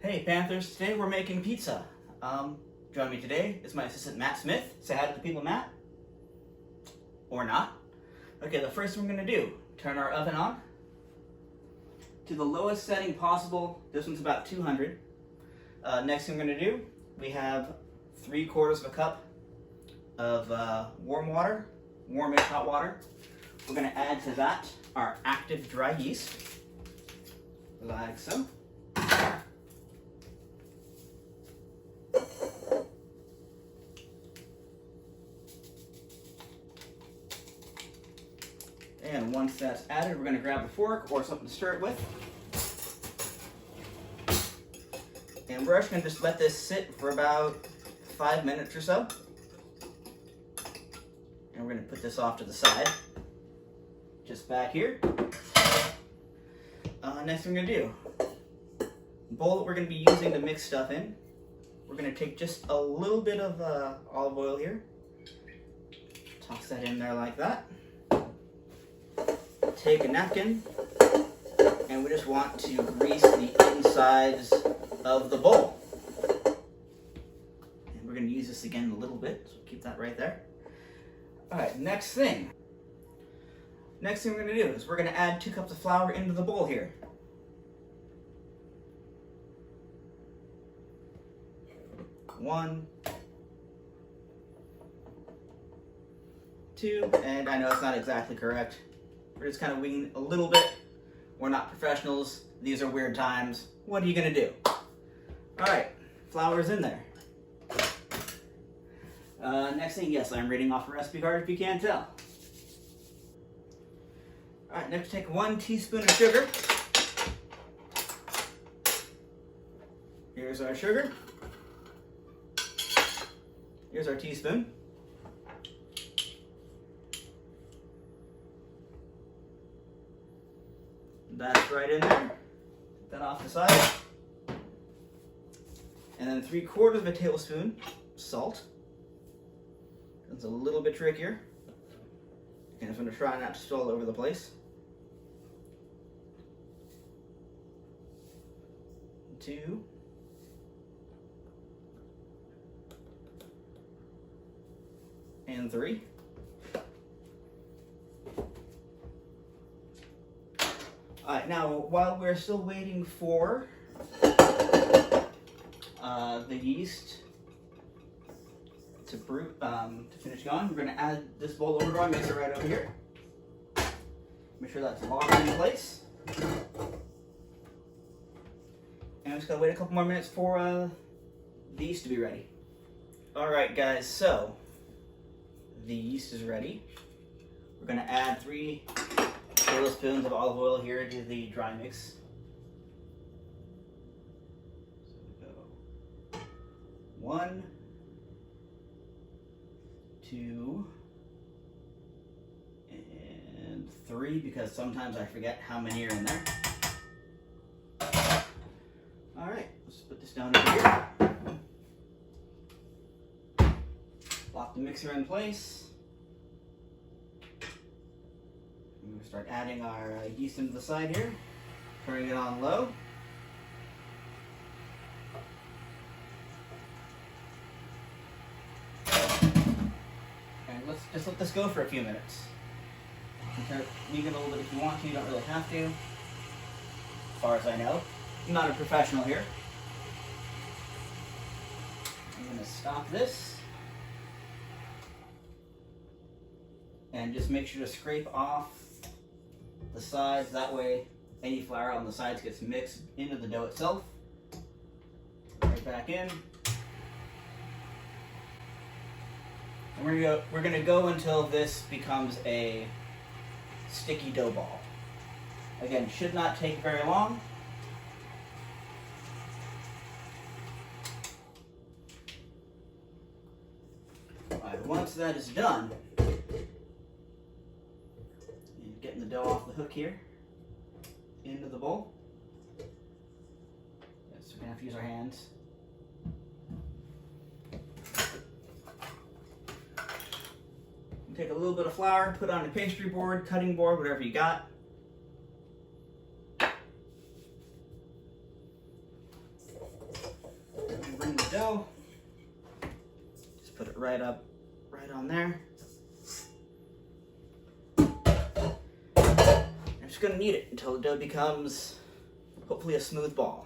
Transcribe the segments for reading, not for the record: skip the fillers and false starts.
Hey Panthers, today we're making pizza. Joining me today is my assistant Matt Smith. Say hi to the people, Matt. Or not. Okay, the first thing we're going to do, turn our oven on to the lowest setting possible. This one's about 200. Next thing we're going to do, we have 3/4 of a cup of warm water, warmish hot water. We're going to add to that our active dry yeast, like so. And once that's added, we're going to grab a fork or something to stir it with. And we're actually going to just let this sit for about 5 minutes or so. And we're going to put this off to the side, just back here. Next thing we're going to do, the bowl that we're going to be using to mix stuff in, we're going to take just a little bit of olive oil here. Toss that in there like that. Take a napkin, and we just want to grease the insides of the bowl. And we're going to use this again a little bit, so keep that right there. Alright, next thing we're going to do is we're going to add 2 cups of flour into the bowl here. One, 2, and I know it's not exactly correct. We're just kind of winging a little bit. We're not professionals. These are weird times. What are you going to do? Alright, flour's in there. Next thing, yes, I'm reading off a recipe card if you can't tell. Alright, next take 1 teaspoon of sugar. Here's our sugar. Here's our teaspoon. That's right in there. Put that off the side. And then 3/4 of a tablespoon salt. That's a little bit trickier. And I'm going to try not to spill all over the place. 2. And 3. Alright, now while we're still waiting for the yeast to brew, to finish going, we're going to add this bowl over to our mixer right over here. Make sure that's locked in place. And I'm just going to wait a couple more minutes for the yeast to be ready. Alright guys, so the yeast is ready. We're going to add 3 tablespoons of olive oil here to the dry mix. So we go 1, 2, and 3, because sometimes I forget how many are in there. Alright, let's put this down over here. Lock the mixer in place. We're going to start adding our yeast into the side here, turning it on low. And let's just let this go for a few minutes. You can leave it a little bit if you want to, you don't really have to. As far as I know. I'm not a professional here. I'm going to stop this. And just make sure to scrape off the sides, that way any flour on the sides gets mixed into the dough itself. Right back in. And we're gonna go until this becomes a sticky dough ball. Again, should not take very long. Alright, once that is done, getting the dough off the hook here into the bowl. Yes, we're gonna have to use our hands. Take a little bit of flour, put it on a pastry board, cutting board, whatever you got. dough. Just put it right on there. I'm just gonna knead it until the dough becomes hopefully a smooth ball.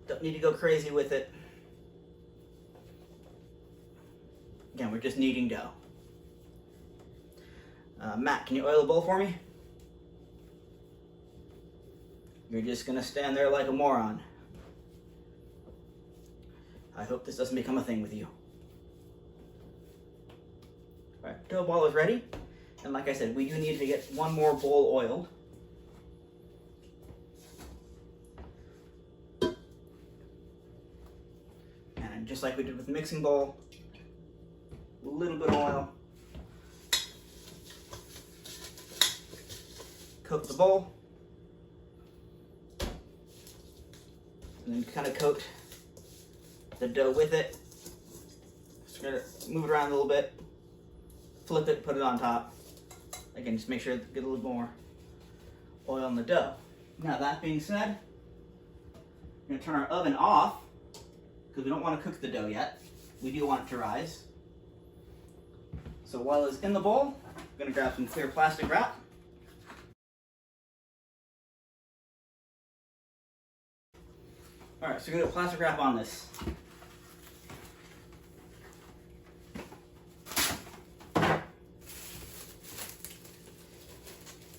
Don't need to go crazy with it. Again, we're just kneading dough. Matt, can you oil the bowl for me? You're just gonna stand there like a moron. I hope this doesn't become a thing with you. All right, dough ball is ready. And like I said, we do need to get one more bowl oiled. And just like we did with the mixing bowl, a little bit of oil. Coat the bowl. And then kind of coat the dough with it. Just gonna move it around a little bit. Flip it, put it on top. Again, just make sure to get a little more oil on the dough. Now that being said, we're gonna turn our oven off because we don't want to cook the dough yet. We do want it to rise. So while it's in the bowl, I'm gonna grab some clear plastic wrap. All right, so we're gonna plastic wrap on this.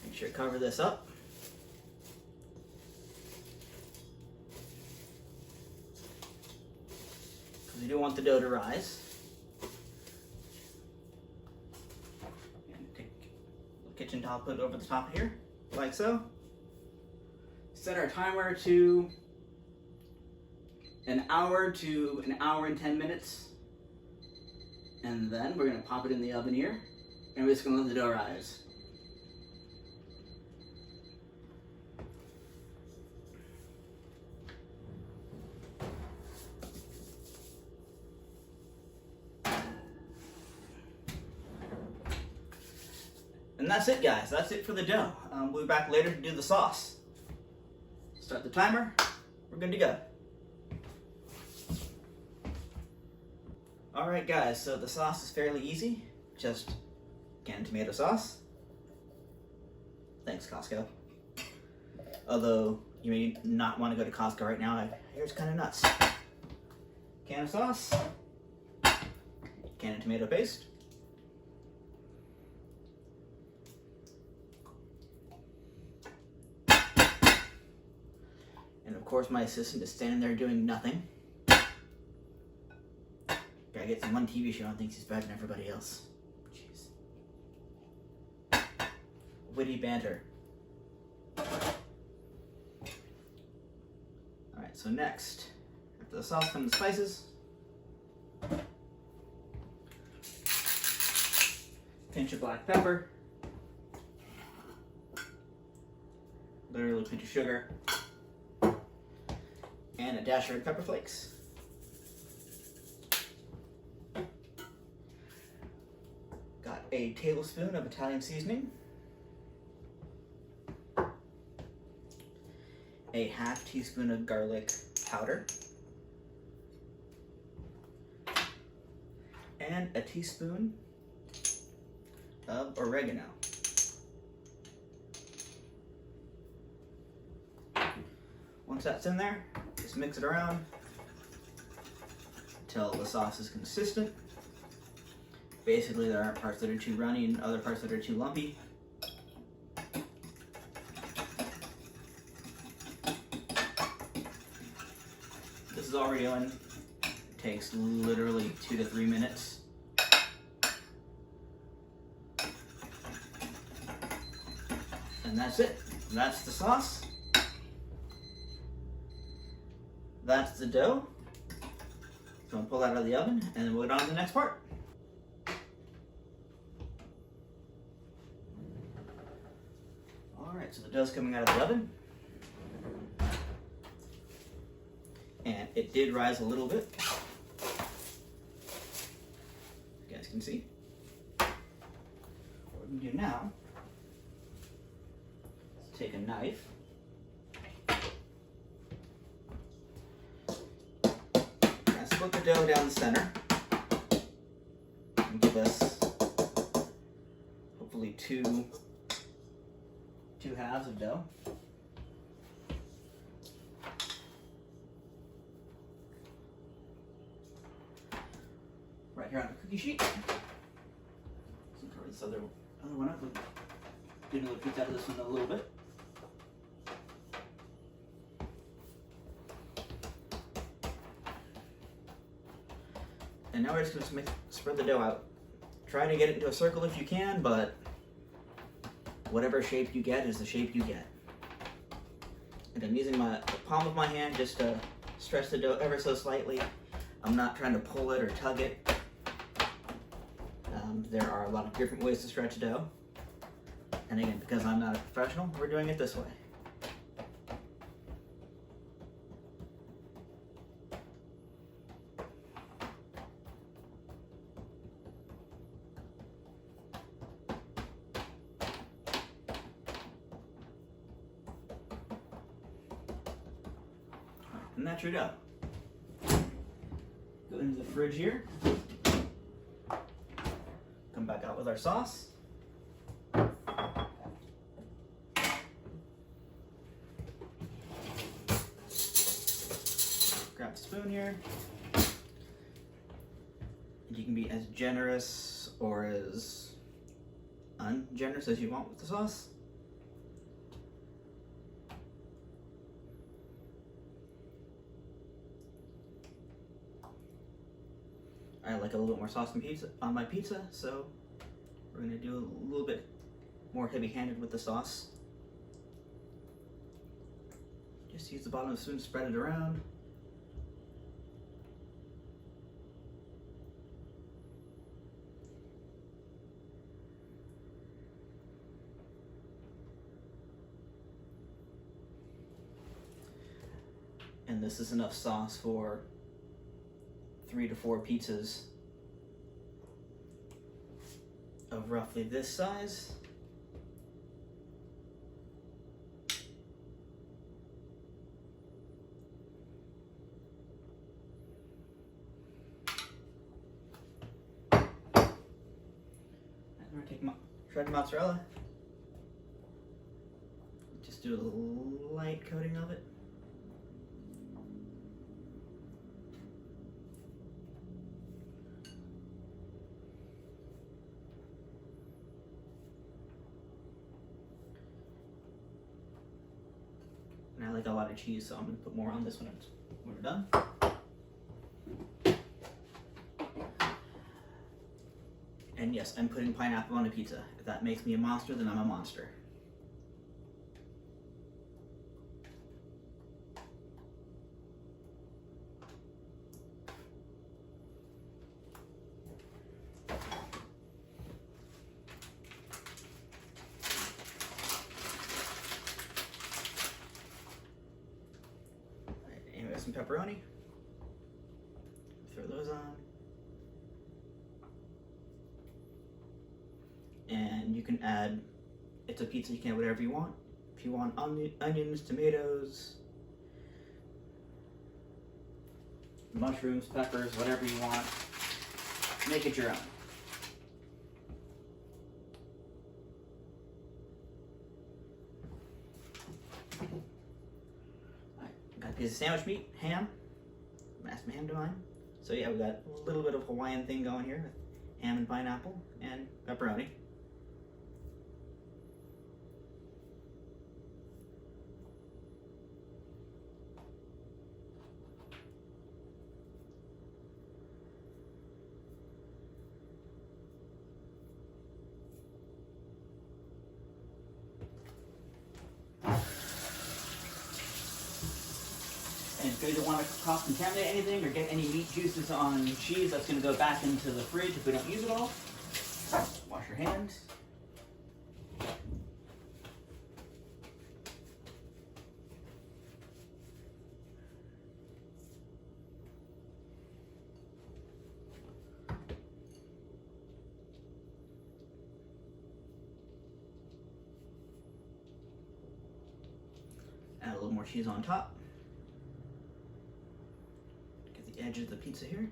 Make sure to cover this up. Because we do want the dough to rise. And take a kitchen towel, put it over the top here, like so. Set our timer to an hour to an hour and 10 minutes. And then we're gonna pop it in the oven here, and we're just gonna let the dough rise. And that's it, guys. That's it for the dough. We'll be back later to do the sauce. Start the timer. We're good to go. Alright guys, so the sauce is fairly easy. Just canned tomato sauce. Thanks, Costco. Although, you may not want to go to Costco right now. I hear it's kind of nuts. Can of sauce. Can of tomato paste. And of course my assistant is standing there doing nothing. Guy gets in one TV show and thinks he's better than everybody else. Jeez. Witty banter. Alright, so next, after the sauce come the spices. Pinch of black pepper. Literally a pinch of sugar. And a dash of red pepper flakes. Got a tablespoon of Italian seasoning. A half teaspoon of garlic powder. And a teaspoon of oregano. Once that's in there, just mix it around until the sauce is consistent. Basically, there aren't parts that are too runny and other parts that are too lumpy. This is already in. It takes literally 2 to 3 minutes. And that's it. That's the sauce. That's the dough. So I'll pull that out of the oven and then we'll get on to the next part. Alright, so the dough's coming out of the oven. And it did rise a little bit. You guys can see. What we can do now is take a knife. And split the dough down the center. And give us hopefully two halves of dough. Right here on the cookie sheet. So cover this other one up. Get another piece out of this one a little bit. And now we're just going to spread the dough out. Try to get it into a circle if you can, but whatever shape you get is the shape you get. And I'm using the palm of my hand just to stretch the dough ever so slightly. I'm not trying to pull it or tug it. There are a lot of different ways to stretch dough. And again, because I'm not a professional, we're doing it this way. And that's your dough. Go into the fridge here. Come back out with our sauce. Grab a spoon here. And you can be as generous or as ungenerous as you want with the sauce. I like a little bit more sauce on my pizza, so we're going to do a little bit more heavy-handed with the sauce. Just use the bottom of the spoon to spread it around. And this is enough sauce for 3 to 4 pizzas of roughly this size. And we're going to take shredded mozzarella. Just do a light coating of it. And I like a lot of cheese, so I'm going to put more on this one when we're done. And yes, I'm putting pineapple on a pizza. If that makes me a monster, then I'm a monster. Some pepperoni. Throw those on. And you can add, it's a pizza, you can add whatever you want. If you want onions, tomatoes, mushrooms, peppers, whatever you want, make it your own. Got a piece of sandwich meat, ham, mashed ham to mine. So yeah, we got a little bit of Hawaiian thing going here with ham and pineapple and pepperoni. And if you don't want to cross-contaminate anything or get any meat juices on cheese, that's going to go back into the fridge if we don't use it all. Wash your hands. more cheese on top. Get the edge of the pizza here.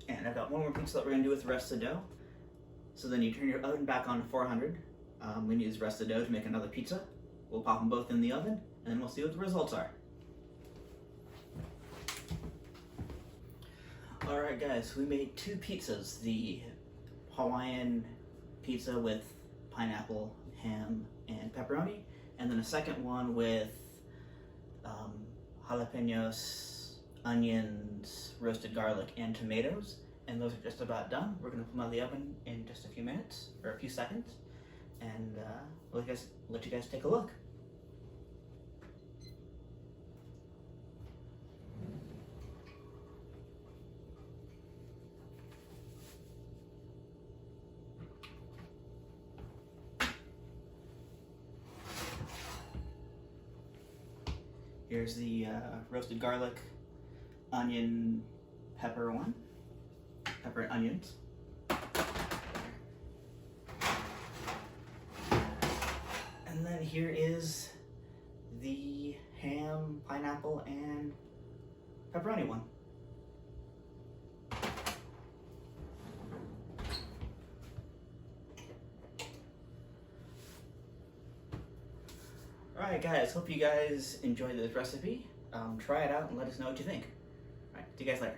And I've got one more pizza that we're gonna do with the rest of the dough. So then you turn your oven back on to 400. We're gonna use the rest of the dough to make another pizza. We'll pop them both in the oven, and then we'll see what the results are. Alright guys, we made 2 pizzas. The Hawaiian pizza with pineapple, ham, and pepperoni, and then a second one with jalapenos, onions, roasted garlic, and tomatoes. And those are just about done. We're gonna put them out of the oven in just a few minutes, or a few seconds, and let you guys take a look. Here's the roasted garlic, onion, pepper one. Pepper and onions. And then here is the ham, pineapple, and pepperoni one. Alright guys, hope you guys enjoyed this recipe. Try it out and let us know what you think. Alright, see you guys later.